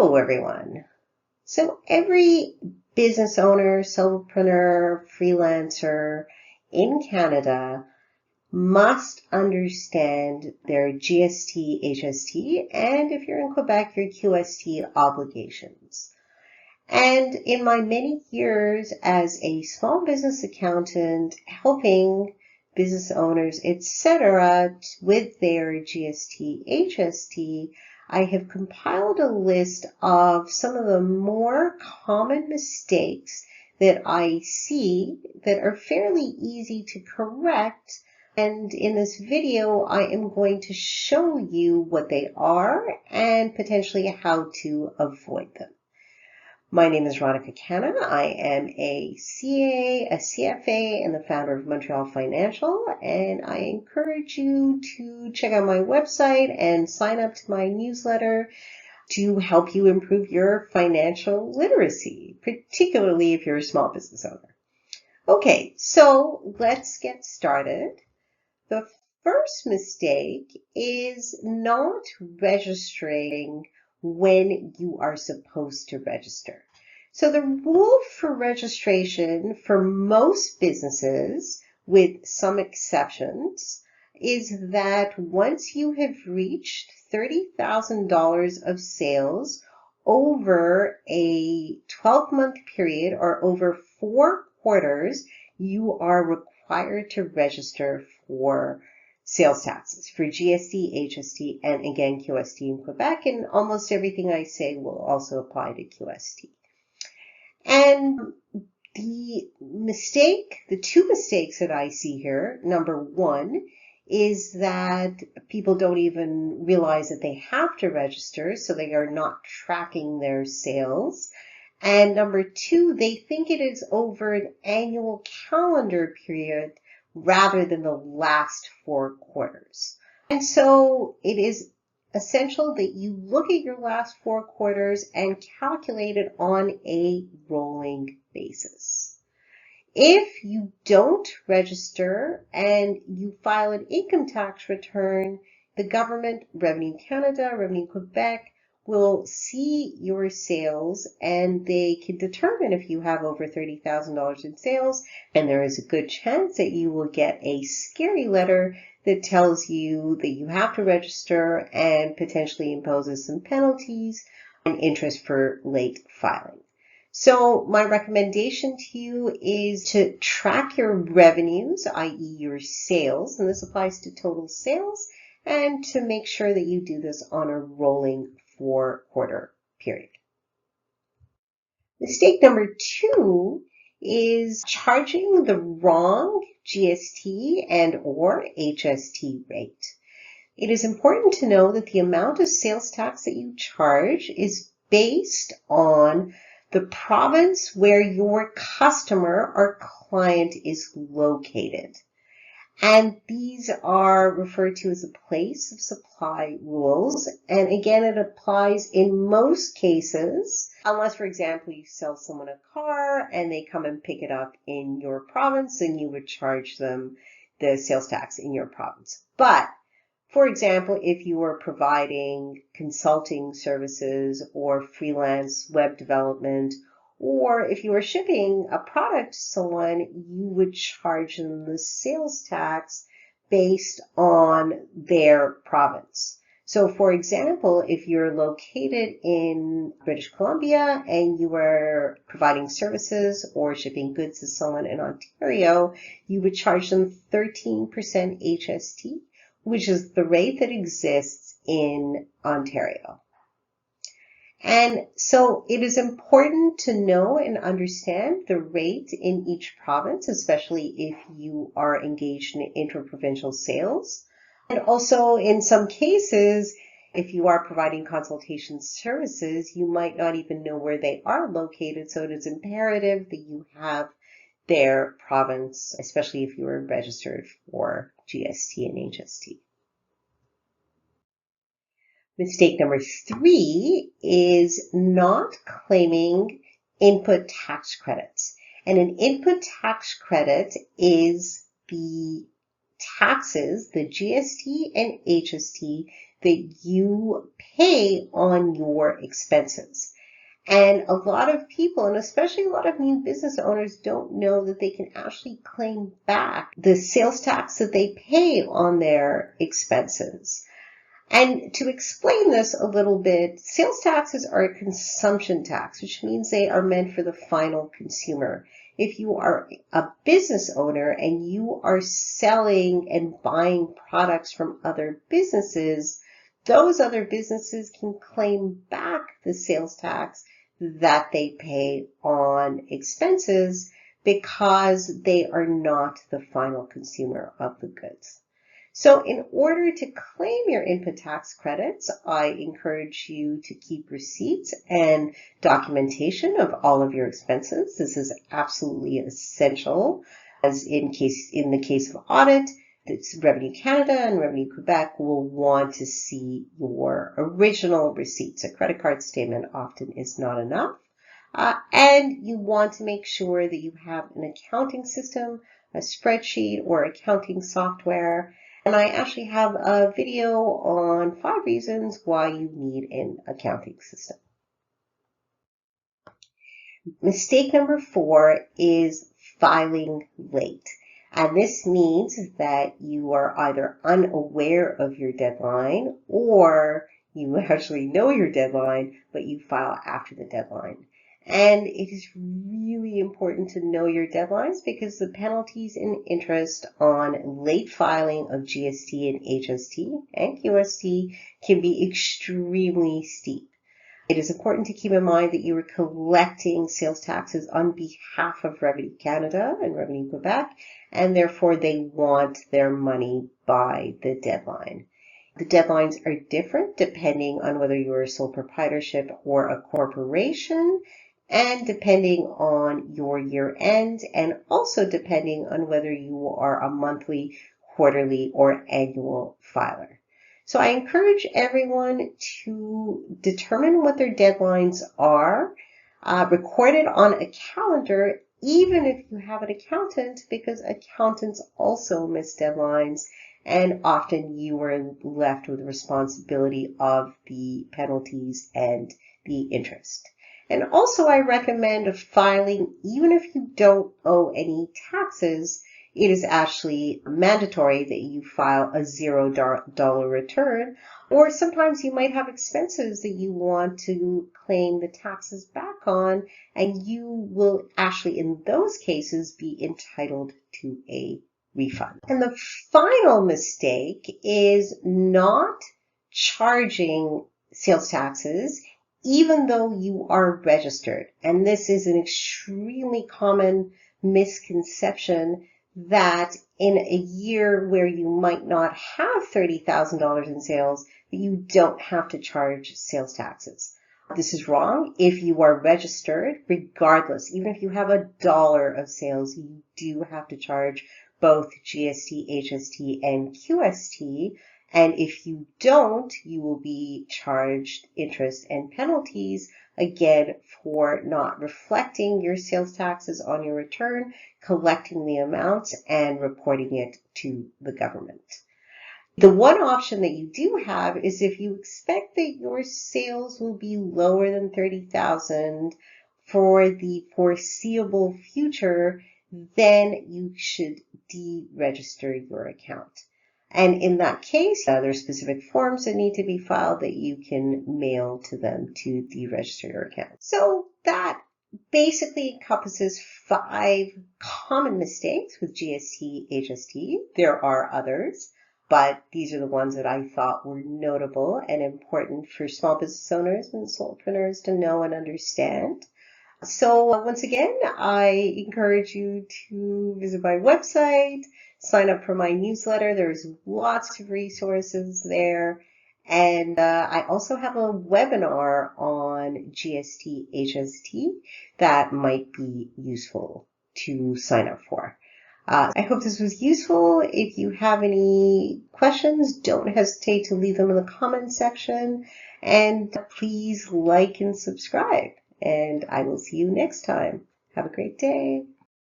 Hello, everyone. So every business owner, solopreneur, freelancer in Canada must understand their GST, HST, and if you're in Quebec, your QST obligations. And in my many years as a small business accountant, helping business owners, etc., with their GST, HST, I have compiled a list of some of the more common mistakes that I see that are fairly easy to correct. And in this video, I am going to show you what they are and potentially how to avoid them. My name is Ronica Canna. I am a CA, a CFA, and the founder of Montreal Financial, and I encourage you to check out my website and sign up to my newsletter to help you improve your financial literacy, particularly if you're a small business owner. Okay, so let's get started. The first mistake is not registering when you are supposed to register. So the rule for registration for most businesses, with some exceptions, is that once you have reached $30,000 of sales over a 12-month period or over 4 quarters, you are required to register for sales taxes, for GST, HST, and again, QST in Quebec, and almost everything I say will also apply to QST. And the two mistakes that I see here, number one, is that people don't even realize that they have to register, so they are not tracking their sales. And number two, they think it is over an annual calendar period rather than the last 4 quarters. And so it is essential that you look at your last 4 quarters and calculate it on a rolling basis. If you don't register and you file an income tax return, the government, Revenue Canada, Revenue Quebec, will see your sales and they can determine if you have over $30,000 in sales, and there is a good chance that you will get a scary letter that tells you that you have to register and potentially imposes some penalties and interest for late filing. So my recommendation to you is to track your revenues, i.e. your sales, and this applies to total sales, and to make sure that you do this on a rolling 4-quarter period. Mistake number 2 is charging the wrong GST and or HST rate. It is important to know that the amount of sales tax that you charge is based on the province where your customer or client is located. And these are referred to as the place of supply rules. And again, it applies in most cases, unless, for example, you sell someone a car and they come and pick it up in your province, then you would charge them the sales tax in your province. But for example, if you are providing consulting services or freelance web development, or if you are shipping a product to someone, you would charge them the sales tax based on their province. So for example, if you're located in British Columbia and you are providing services or shipping goods to someone in Ontario, you would charge them 13% HST, which is the rate that exists in Ontario. And so it is important to know and understand the rate in each province, especially if you are engaged in interprovincial sales. And also in some cases, if you are providing consultation services, you might not even know where they are located. So it is imperative that you have their province, especially if you are registered for GST and HST. Mistake number 3 is not claiming input tax credits. And an input tax credit is the taxes, the GST and HST, that you pay on your expenses. And a lot of people, and especially a lot of new business owners, don't know that they can actually claim back the sales tax that they pay on their expenses. And to explain this a little bit, sales taxes are a consumption tax, which means they are meant for the final consumer. If you are a business owner and you are selling and buying products from other businesses, those other businesses can claim back the sales tax that they pay on expenses because they are not the final consumer of the goods. So in order to claim your input tax credits, I encourage you to keep receipts and documentation of all of your expenses. This is absolutely essential, as in the case of audit, it's Revenue Canada and Revenue Quebec will want to see your original receipts. A credit card statement often is not enough. And you want to make sure that you have an accounting system, a spreadsheet, or accounting software. And I actually have a video on 5 reasons why you need an accounting system. Mistake number 4 is filing late. And this means that you are either unaware of your deadline or you actually know your deadline, but you file after the deadline. And it is really important to know your deadlines because the penalties and interest on late filing of GST and HST and QST can be extremely steep. It is important to keep in mind that you are collecting sales taxes on behalf of Revenue Canada and Revenue Quebec, and therefore they want their money by the deadline. The deadlines are different depending on whether you're a sole proprietorship or a corporation, and depending on your year end, and also depending on whether you are a monthly, quarterly, or annual filer. So I encourage everyone to determine what their deadlines are, record it on a calendar, even if you have an accountant, because accountants also miss deadlines, and often you are left with the responsibility of the penalties and the interest. And also I recommend filing even if you don't owe any taxes. It is actually mandatory that you file a $0 return, or sometimes you might have expenses that you want to claim the taxes back on, and you will actually in those cases be entitled to a refund. And the final mistake is not charging sales taxes even though you are registered. And this is an extremely common misconception that in a year where you might not have $30,000 in sales, that you don't have to charge sales taxes. This is wrong. If you are registered, regardless, even if you have $1 of sales, you do have to charge both GST, HST, and QST. And if you don't, you will be charged interest and penalties, again, for not reflecting your sales taxes on your return, collecting the amounts, and reporting it to the government. The one option that you do have is if you expect that your sales will be lower than $30,000 for the foreseeable future, then you should deregister your account. And in that case, there are specific forms that need to be filed that you can mail to them to deregister your account. So that basically encompasses 5 common mistakes with GST, HST. There are others, but these are the ones that I thought were notable and important for small business owners and solopreneurs to know and understand. So once again, I encourage you to visit my website, sign up for my newsletter. There's lots of resources there. And I also have a webinar on GST, HST that might be useful to sign up for. I hope this was useful. If you have any questions, don't hesitate to leave them in the comments section. And please like and subscribe. And I will see you next time. Have a great day.